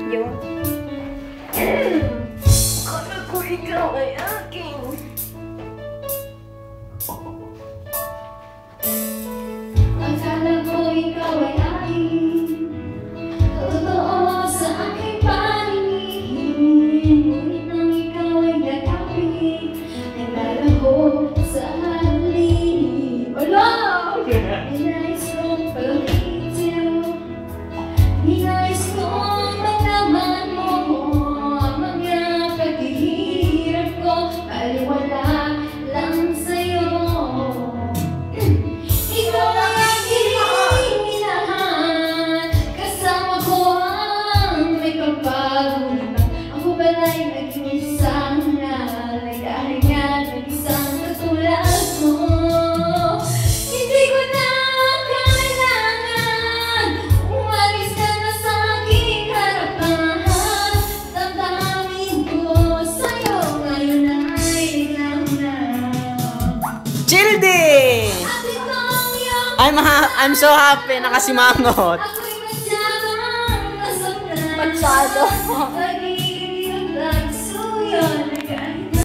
Yun. Kala ko ikaw ay akin. Akala ko ikaw ay akin. Totoo sa aking paningin. Ngunit nang ikaw ay nakapit, nagdala ko sa halin. Wala! Ninais kong pag-itiw. Ninais kong malaman mo ang mga paghihirap ko. Baliwala lang sa'yo. Ikaw ang aking minahal. Kasama ko ang may kapag-ulitan. Ako bala'y naging isang nanay dahil nga nag-isang katulad mo. Hindi ko na kailangan umalis ka na sa aking harapan. Damdamin ko sa'yo ngayon ay ikaw na. Childi! At itong iyong I'm so happy nakasimangot. ako'y masyadong nasaktan. Masyado. Lagi